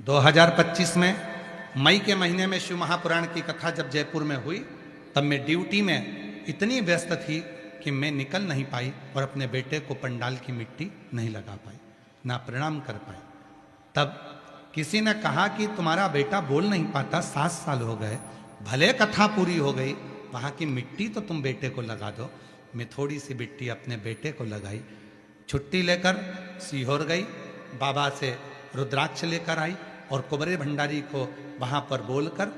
2025 में मई के महीने में शिव महापुराण की कथा जब जयपुर में हुई, तब मैं ड्यूटी में इतनी व्यस्त थी कि मैं निकल नहीं पाई और अपने बेटे को पंडाल की मिट्टी नहीं लगा पाई, ना प्रणाम कर पाई। तब किसी ने कहा कि तुम्हारा बेटा बोल नहीं पाता, 7 साल हो गए, भले कथा पूरी हो गई, वहाँ की मिट्टी तो तुम बेटे को लगा दो। मैं थोड़ी सी मिट्टी अपने बेटे को लगाई, छुट्टी लेकर सीहोर गई, बाबा से रुद्राक्ष लेकर आई और कुबरे भंडारी को वहाँ पर बोलकर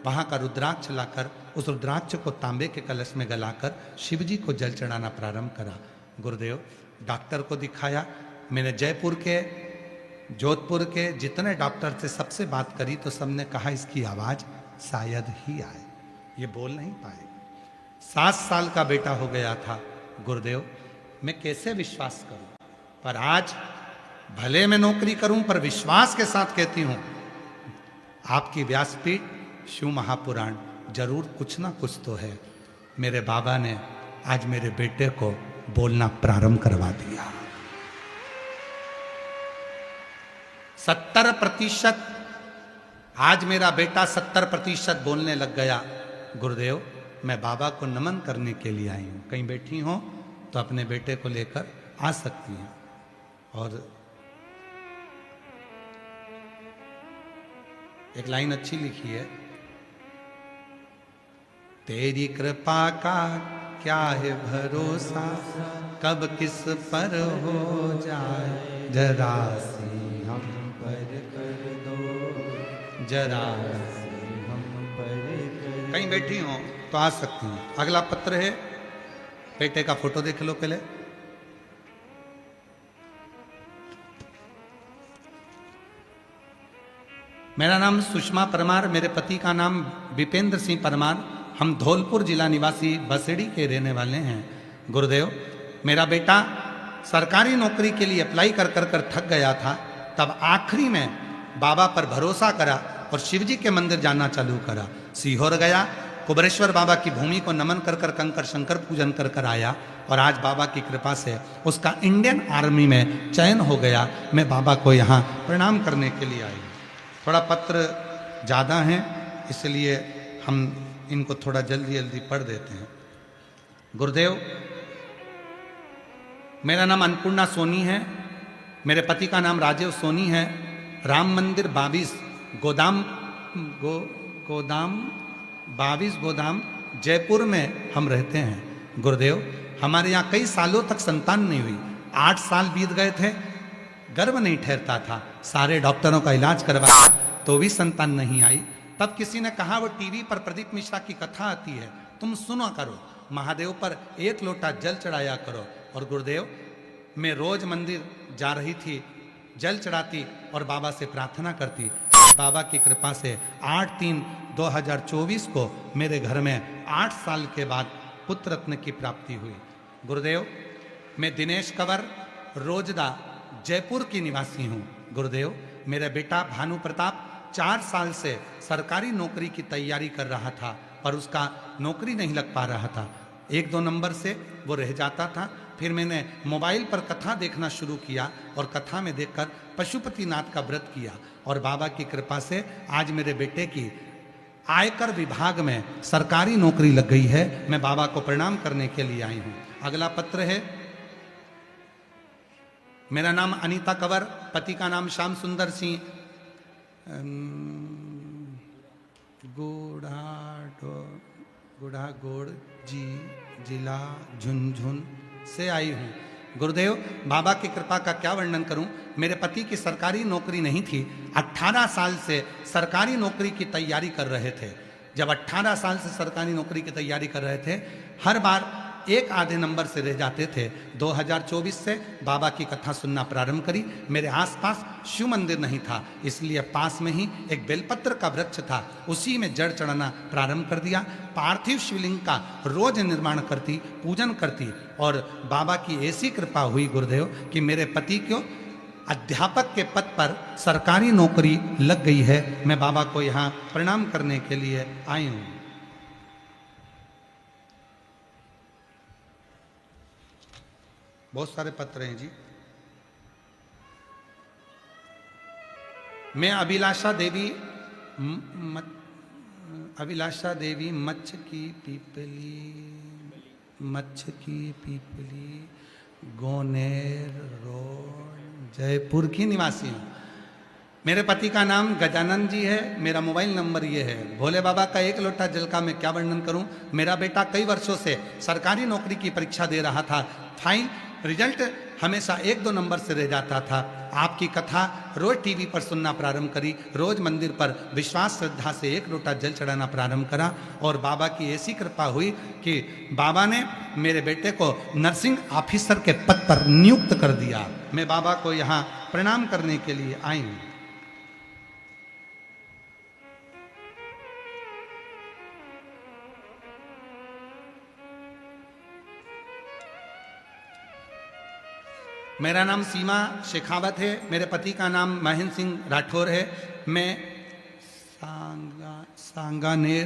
वहाँ का रुद्राक्ष लाकर उस रुद्राक्ष को तांबे के कलश में गलाकर शिव जी को जल चढ़ाना प्रारंभ करा। गुरुदेव, डॉक्टर को दिखाया, मैंने जयपुर के, जोधपुर के जितने डॉक्टर से सबसे बात करी तो सबने कहा इसकी आवाज़ शायद ही आए, ये बोल नहीं पाएगा। 7 साल का बेटा हो गया था। गुरुदेव, मैं कैसे विश्वास करूं? पर आज भले मैं नौकरी करूं, पर विश्वास के साथ कहती हूं, आपकी व्यासपीठ शिव महापुराण जरूर कुछ ना कुछ तो है। मेरे बाबा ने आज मेरे बेटे को बोलना प्रारंभ करवा दिया। 70% आज मेरा बेटा 70% बोलने लग गया। गुरुदेव, मैं बाबा को नमन करने के लिए आई हूं, कहीं बैठी हो तो अपने बेटे को लेकर आ सकती हैं। और एक लाइन अच्छी लिखी है, तेरी कृपा का क्या है भरोसा, कब किस पर हो जाए, जरा सी हम पर कर दो, जरा सी हम पर कर। कहीं बैठी हो तो आ सकती हैं। अगला पत्र है, बेटे का फोटो देख लो पहले। मेरा नाम सुषमा परमार, मेरे पति का नाम विपेंद्र सिंह परमार, हम धौलपुर जिला निवासी बसेड़ी के रहने वाले हैं। गुरुदेव, मेरा बेटा सरकारी नौकरी के लिए अप्लाई कर कर थक गया था, तब आखिरी में बाबा पर भरोसा करा और शिवजी के मंदिर जाना चालू करा। सीहोर गया, कुबरेश्वर बाबा की भूमि को नमन कर कर कंकर शंकर पूजन कर कर आया और आज बाबा की कृपा से उसका इंडियन आर्मी में चयन हो गया। मैं बाबा को यहाँ प्रणाम करने के लिए आई। थोड़ा पत्र ज़्यादा हैं, इसलिए हम इनको थोड़ा जल्दी जल्दी पढ़ देते हैं। गुरुदेव, मेरा नाम अन्नपूर्णा सोनी है, मेरे पति का नाम राजीव सोनी है। राम मंदिर 22 गोदाम गोदाम जयपुर में हम रहते हैं। गुरुदेव, हमारे यहाँ कई सालों तक संतान नहीं हुई, 8 साल बीत गए थे, गर्भ नहीं ठहरता था, सारे डॉक्टरों का इलाज करवाया तो भी संतान नहीं आई। तब किसी ने कहा वो टीवी पर प्रदीप मिश्रा की कथा आती है, तुम सुना करो, महादेव पर 1 लोटा जल चढ़ाया करो। और गुरुदेव, मैं रोज मंदिर जा रही थी, जल चढ़ाती और बाबा से प्रार्थना करती। बाबा की कृपा से 8/3/2024 को मेरे घर में 8 साल के बाद पुत्र रत्न की प्राप्ति हुई। गुरुदेव, मैं दिनेश कंवर, रोजदा, जयपुर की निवासी हूँ। गुरुदेव, मेरा बेटा भानु प्रताप 4 साल से सरकारी नौकरी की तैयारी कर रहा था, पर उसका नौकरी नहीं लग पा रहा था, 1-2 नंबर से वो रह जाता था। फिर मैंने मोबाइल पर कथा देखना शुरू किया और कथा में देखकर पशुपतिनाथ का व्रत किया और बाबा की कृपा से आज मेरे बेटे की आयकर विभाग में सरकारी नौकरी लग गई है। मैं बाबा को प्रणाम करने के लिए आई हूँ। अगला पत्र है, मेरा नाम अनीता कंवर, पति का नाम श्याम सुंदर सिंह, गुढ़ागोड़ जी, जिला झुंझुन से आई हूँ। गुरुदेव, बाबा की कृपा का क्या वर्णन करूं। मेरे पति की सरकारी नौकरी नहीं थी, 18 साल से सरकारी नौकरी की तैयारी कर रहे थे। जब 18 साल से सरकारी नौकरी की तैयारी कर रहे थे, हर बार 1-आधे नंबर से रह जाते थे। 2024 से बाबा की कथा सुनना प्रारंभ करी। मेरे आसपास शिव मंदिर नहीं था, इसलिए पास में ही एक बेलपत्र का वृक्ष था, उसी में जड़ चढ़ाना प्रारंभ कर दिया। पार्थिव शिवलिंग का रोज निर्माण करती, पूजन करती और बाबा की ऐसी कृपा हुई गुरुदेव कि मेरे पति को अध्यापक के पद पर सरकारी नौकरी लग गई है। मैं बाबा को यहाँ प्रणाम करने के लिए आई हूँ। बहुत सारे पत्र हैं जी। मैं अभिलाषा देवी अभिलाषा देवी मच्छ की पीपली गोनेर रोड जयपुर की निवासी हूँ। मेरे पति का नाम गजानन जी है। मेरा मोबाइल नंबर ये है। भोले बाबा का एक लोटा जल का मैं क्या वर्णन करूं। मेरा बेटा कई वर्षों से सरकारी नौकरी की परीक्षा दे रहा था। फाइन रिजल्ट हमेशा 1-2 नंबर से रह जाता था। आपकी कथा रोज टीवी पर सुनना प्रारंभ करी। रोज मंदिर पर विश्वास श्रद्धा से एक लोटा जल चढ़ाना प्रारंभ करा और बाबा की ऐसी कृपा हुई कि बाबा ने मेरे बेटे को नर्सिंग ऑफिसर के पद पर नियुक्त कर दिया। मैं बाबा को यहाँ प्रणाम करने के लिए आई हूँ। मेरा नाम सीमा शेखावत है। मेरे पति का नाम महेंद्र सिंह राठौर है। मैं सांगानेर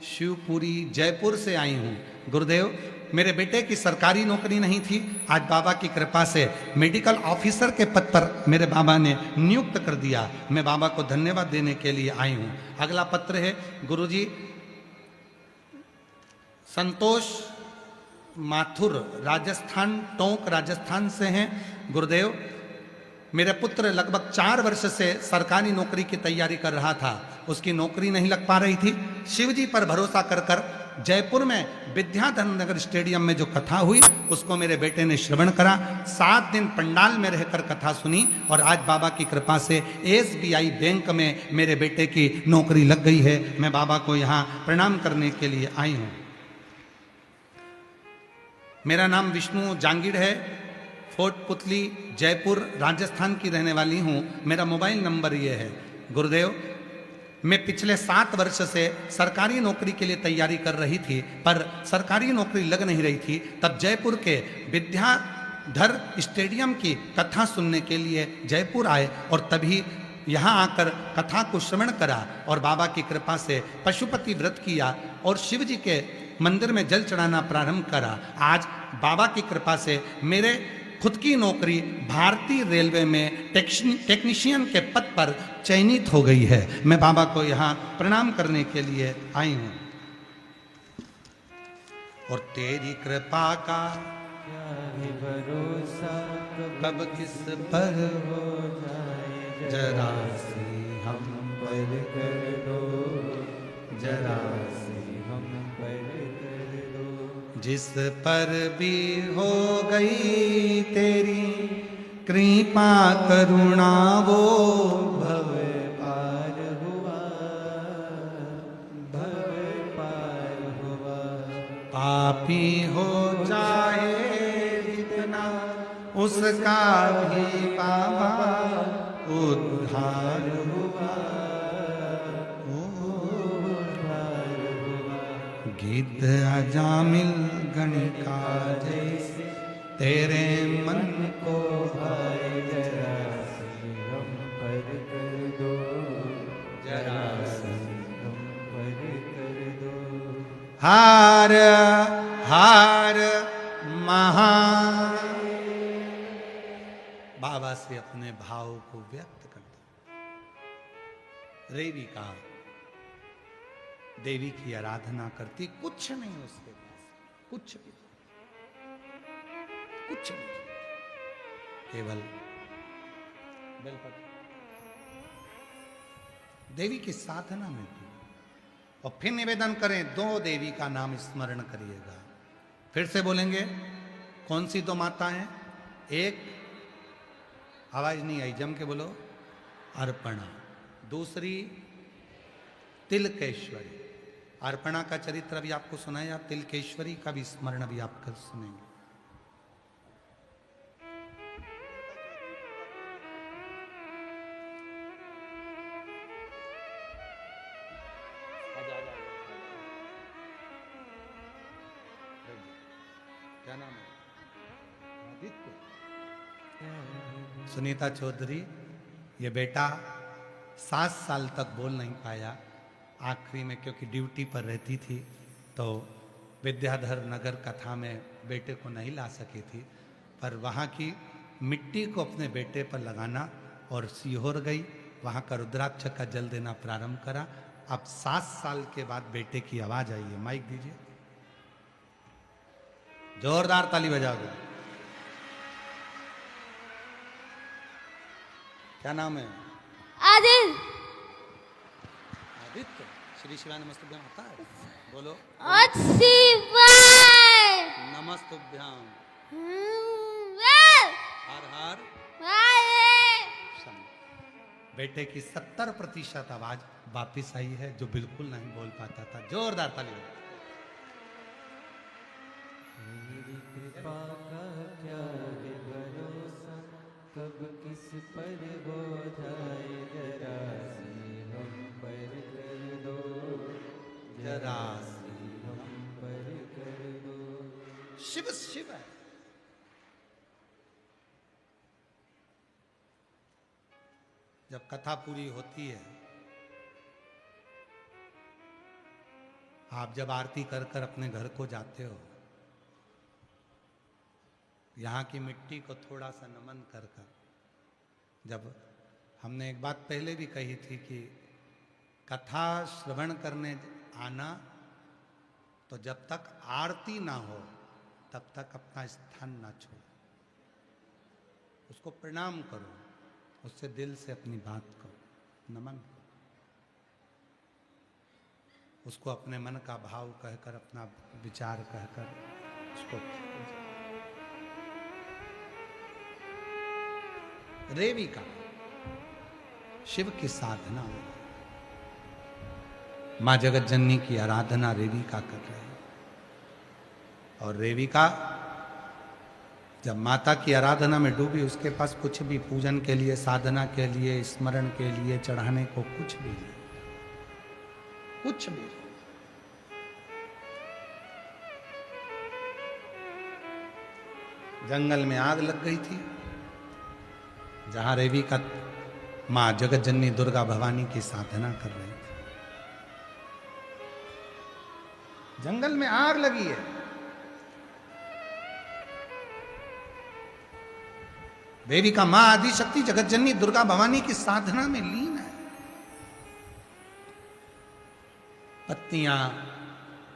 शिवपुरी जयपुर से आई हूँ। गुरुदेव, मेरे बेटे की सरकारी नौकरी नहीं थी। आज बाबा की कृपा से मेडिकल ऑफिसर के पद पर मेरे बाबा ने नियुक्त कर दिया। मैं बाबा को धन्यवाद देने के लिए आई हूँ। अगला पत्र है गुरुजी संतोष माथुर राजस्थान टोंक राजस्थान से हैं। गुरुदेव, मेरे पुत्र लगभग 4 वर्ष से सरकारी नौकरी की तैयारी कर रहा था। उसकी नौकरी नहीं लग पा रही थी। शिव जी पर भरोसा कर जयपुर में विद्याधर नगर स्टेडियम में जो कथा हुई उसको मेरे बेटे ने श्रवण करा। 7 दिन पंडाल में रहकर कथा सुनी और आज बाबा की कृपा से SBI बैंक में मेरे बेटे की नौकरी लग गई है। मैं बाबा को यहाँ प्रणाम करने के लिए आई हूँ। मेरा नाम विष्णु जांगीड़ है। फोर्ट पुतली जयपुर राजस्थान की रहने वाली हूँ। मेरा मोबाइल नंबर ये है। गुरुदेव, मैं पिछले 7 वर्ष से सरकारी नौकरी के लिए तैयारी कर रही थी पर सरकारी नौकरी लग नहीं रही थी। तब जयपुर के विद्याधर स्टेडियम की कथा सुनने के लिए जयपुर आए और तभी यहाँ आकर कथा को श्रवण करा और बाबा की कृपा से पशुपति व्रत किया और शिव जी के मंदिर में जल चढ़ाना प्रारंभ करा। आज बाबा की कृपा से मेरे खुद की नौकरी भारतीय रेलवे में टेक्नीशियन के पद पर चयनित हो गई है। मैं बाबा को यहाँ प्रणाम करने के लिए आई हूँ। और तेरी कृपा का भरोसा कब किस पर हो जाए, जरा सी हम पर कर दो, जरा जिस पर भी हो गई तेरी कृपा करुणा वो भव पार हुआ, भव पार हुआ। पापी हो जाए जितना उसका भी बाबा उद्धार हुआ, गीत अजामिल गणिका जैसे तेरे मन को भाए, जरा सी हम पर कर दो, जरा सी हम पर कर दो। हार हार महा बाबा से अपने भाव को व्यक्त करता। रेविका देवी की आराधना करती, कुछ नहीं उसके पास, कुछ भी, कुछ नहीं, केवल बेलपत्र। देवी की साधना में भी। और फिर निवेदन करें, 2 देवी का नाम स्मरण करिएगा। फिर से बोलेंगे, कौन सी 2 माता हैं? एक, आवाज नहीं आई, जम के बोलो, अर्पणा। दूसरी तिलकेश्वरी। अर्पणा का चरित्र अभी आपको सुनाया, तिलकेश्वरी का भी स्मरण अभी आप कर सुनेंगे। क्या नाम है? आदित्य। सुनीता चौधरी, ये बेटा 7 साल तक बोल नहीं पाया। आखिरी में क्योंकि ड्यूटी पर रहती थी तो विद्याधर नगर कथा में बेटे को नहीं ला सकी थी, पर वहाँ की मिट्टी को अपने बेटे पर लगाना और सीहोर गई वहां का रुद्राक्ष का जल देना प्रारंभ करा। अब 7 साल के बाद बेटे की आवाज आई है। माइक दीजिए, जोरदार ताली बजा दो। क्या नाम है? आदिल। आदित्य। श्री शिवाय नमस्तुभ्याम आता है? बोलो। नमस्तुभ्याम। हर हर बेटे की 70% आवाज वापिस आई है, जो बिल्कुल नहीं बोल पाता था। जोरदार ताली। मेरी कृपा का क्या है भरोसा, कब किस पर हो जाए जरा सी हम पर कर दो, जरा सी हम पर कर दो। शिव शिव है। जब कथा पूरी होती है, आप जब आरती कर कर अपने घर को जाते हो, यहाँ की मिट्टी को थोड़ा सा नमन कर कर, जब हमने एक बात पहले भी कही थी कि कथा श्रवण करने आना, तो जब तक आरती ना हो तब तक अपना स्थान ना छोड़ो, उसको प्रणाम करो, उससे दिल से अपनी बात करो, नमन करो, उसको अपने मन का भाव कहकर, अपना विचार कहकर उसको। रेविका शिव की साधना, मां जगत जननी की आराधना रेविका कर रहे हैं। और रेविका जब माता की आराधना में डूबी, उसके पास कुछ भी पूजन के लिए, साधना के लिए, स्मरण के लिए चढ़ाने को कुछ भी नहीं, कुछ भी। जंगल में आग लग गई थी, जहां रेविका मां जगत जननी दुर्गा भवानी की साधना कर रही थी। जंगल में आग लगी है, रेविका मां आदि शक्ति जगत जननी दुर्गा भवानी की साधना में लीन है। पत्तियां,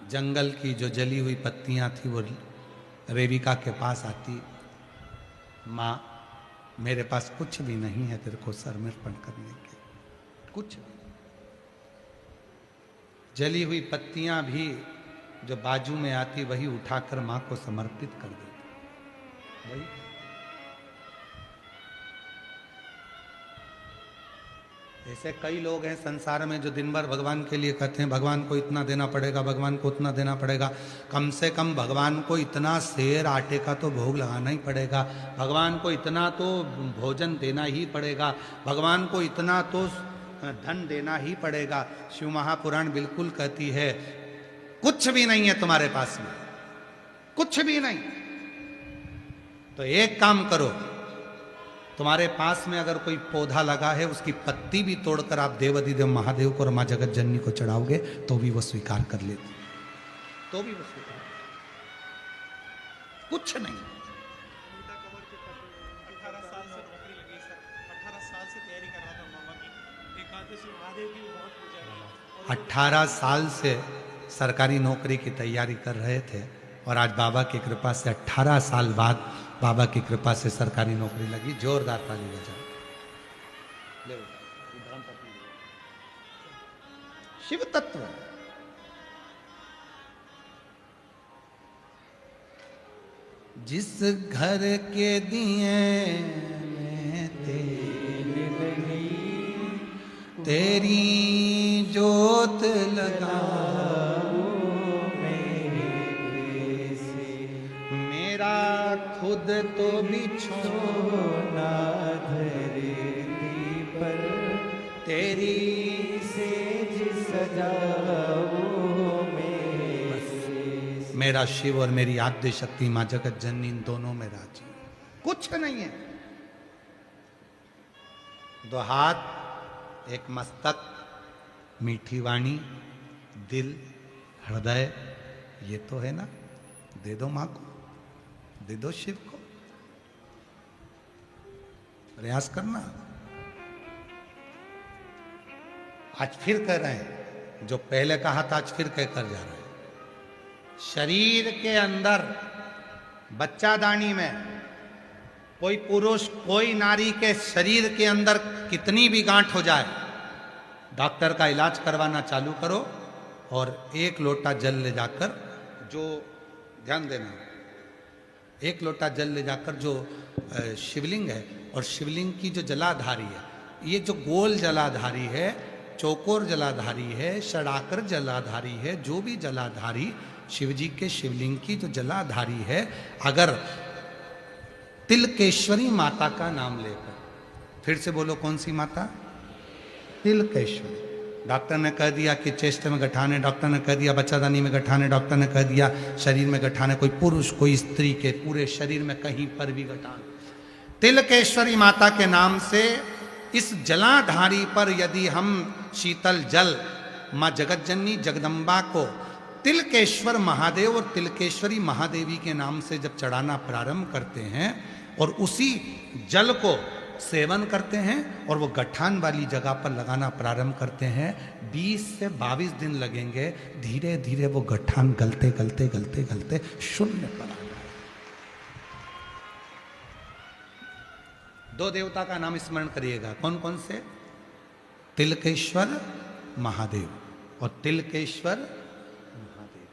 जंगल की जो जली हुई पत्तियां थी, वो रेविका के पास आती, मां मेरे पास कुछ भी नहीं है तेरे को समर्पण करने के, कुछ भी। जली हुई पत्तियां भी जो बाजू में आती, वही उठाकर मां को समर्पित कर देती। वही ऐसे कई लोग हैं संसार में जो दिन भर भगवान के लिए कहते हैं भगवान को इतना देना पड़ेगा, भगवान को उतना देना पड़ेगा। कम से कम भगवान को इतना सेर आटे का तो भोग लगाना ही पड़ेगा, भगवान को इतना तो भोजन देना ही पड़ेगा, भगवान को इतना तो धन देना ही पड़ेगा। शिव महापुराण बिल्कुल कहती है कुछ भी नहीं है तुम्हारे पास में, कुछ भी नहीं। तो एक काम करो, तुम्हारे पास में अगर कोई पौधा लगा है, उसकी पत्ती भी तोड़कर आप देवाधिदेव महादेव को और मां जगत जननी को चढ़ाओगे तो भी वो स्वीकार कर लेती, तो भी वो स्वीकार। कुछ नहीं। 18 साल से नौकरी लगी सर, 18 साल से तैयारी कर रहा था मामा की एकादशी, महादेव की भी बहुत पूजा है। 18 साल से सरकारी नौकरी की तैयारी कर रहे थे, और आज बाबा की कृपा से 18 साल बाद बाबा की कृपा से सरकारी नौकरी लगी। जोरदार ताली बजाओ। शिव तत्व जिस घर के दिए में तेरी जोत लगा, मेरा खुद तो बिछोना धरती पर, तेरी सेज सजाओ मेरा शिव और मेरी आद्य शक्ति मां जगत जननी इन दोनों में राजी। कुछ नहीं है, दो हाथ, एक मस्तक, मीठी वाणी, दिल, हृदय, ये तो है ना। दे दो मां को, दे दो शिव को, प्रयास करना। आज फिर कह रहे हैं, जो पहले कहा था आज फिर कहकर जा रहे हैं। शरीर के अंदर बच्चादानी में कोई पुरुष कोई नारी के शरीर के अंदर कितनी भी गांठ हो जाए, डॉक्टर का इलाज करवाना चालू करो और 1 लोटा जल ले जाकर, जो ध्यान देना, 1 लोटा जल ले जाकर जो शिवलिंग है, और शिवलिंग की जो जलाधारी है, ये जो गोल जलाधारी है, चौकोर जलाधारी है, षडाकर जलाधारी है, जो भी जलाधारी शिव जी के शिवलिंग की जो जलाधारी है, अगर तिलकेश्वरी माता का नाम लेकर, फिर से बोलो कौन सी माता? तिलकेश्वरी। डॉक्टर ने कह दिया कि चेस्ट में गठाने, डॉक्टर ने कह दिया बच्चादानी में गठाने, डॉक्टर ने कह दिया शरीर में गठाने, कोई पुरुष कोई स्त्री के पूरे शरीर में कहीं पर भी गठाने, तिलकेश्वरी माता के नाम से इस जलाधारी पर यदि हम शीतल जल माँ जगतजननी जगदम्बा को तिलकेश्वर महादेव और तिलकेश्वरी महादेवी के नाम से जब चढ़ाना प्रारंभ करते हैं और उसी जल को सेवन करते हैं और वो गठान वाली जगह पर लगाना प्रारंभ करते हैं, 20 से 22 दिन लगेंगे, धीरे धीरे वो गठान गलते गलते गलते गलते शून्य पर आ जाए। 2 देवता का नाम स्मरण करिएगा, कौन कौन से? तिलकेश्वर महादेव और तिलकेश्वर महादेव,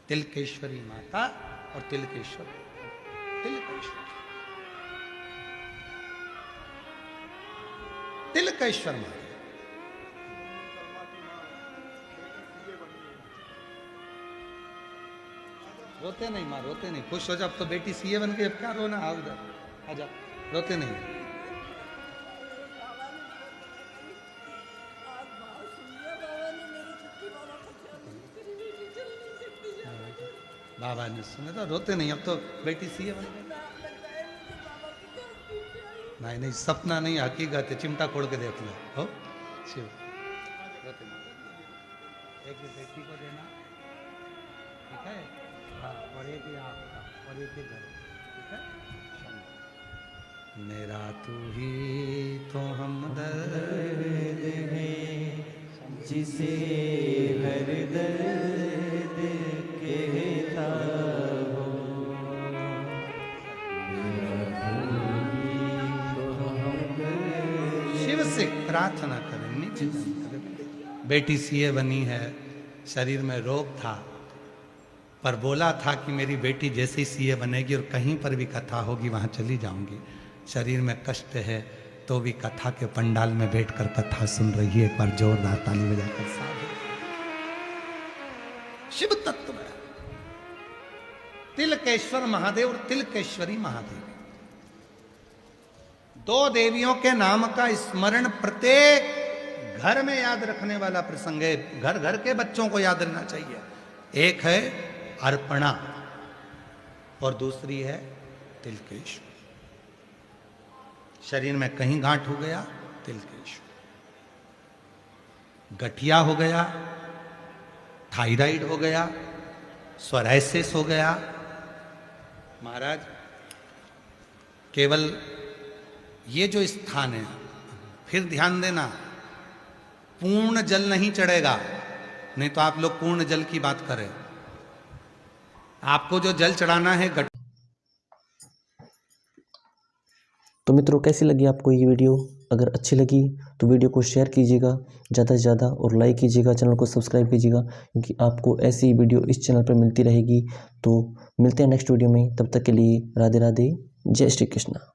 तिलकेश्वरी माता और तिलकेश्वर तिलकेश्वर महादेव। रोते नहीं माँ, रोते नहीं, खुश हो जाओ, अब तो बेटी सीए बन गई, अब क्या रोना? आओ उधर आ जाओ, रोते नहीं। बाबा ने सुने तो रोते नहीं, अब तो बेटी सीए बन गई। नहीं नहीं, सपना नहीं, हकीकत है, चिमटा खोल के देख लो। हो शिव, रोते नहीं। एक बेटी को देना, ठीक है? हाँ, और एक ही आपका और एक ही घर, ठीक है? मेरा तू ही तो हमदर्द है, जिसे हर दर्द कहता हो, शिव से प्रार्थना करें, नीचे करें। बेटी सीए बनी है, शरीर में रोग था, पर बोला था कि मेरी बेटी जैसे ही सीए बनेगी और कहीं पर भी कथा होगी वहां चली जाऊंगी। शरीर में कष्ट है तो भी कथा के पंडाल में बैठकर कथा सुन रही है। एक बार जोरदार ताली बजाकर साधु। शिव तत्व में तिलकेश्वर महादेव और तिलकेश्वरी महादेवी, 2 देवियों के नाम का स्मरण प्रत्येक घर में याद रखने वाला प्रसंग है। घर घर के बच्चों को याद रहना चाहिए। एक है अर्पणा और दूसरी है तिलकेश्वर। शरीर में कहीं गांठ हो गया, तिलकेश्वर। गठिया हो गया, थायराइड हो गया, सोरायसिस हो गया, महाराज केवल ये जो स्थान है, फिर ध्यान देना, पूर्ण जल नहीं चढ़ेगा, नहीं तो आप लोग पूर्ण जल की बात करें। आपको जो जल चढ़ाना है तो मित्रों, कैसी लगी आपको ये वीडियो? अगर अच्छी लगी तो वीडियो को शेयर कीजिएगा ज़्यादा से ज़्यादा और लाइक कीजिएगा, चैनल को सब्सक्राइब कीजिएगा, क्योंकि आपको ऐसी वीडियो इस चैनल पर मिलती रहेगी। तो मिलते हैं नेक्स्ट वीडियो में, तब तक के लिए राधे राधे, जय श्री कृष्णा।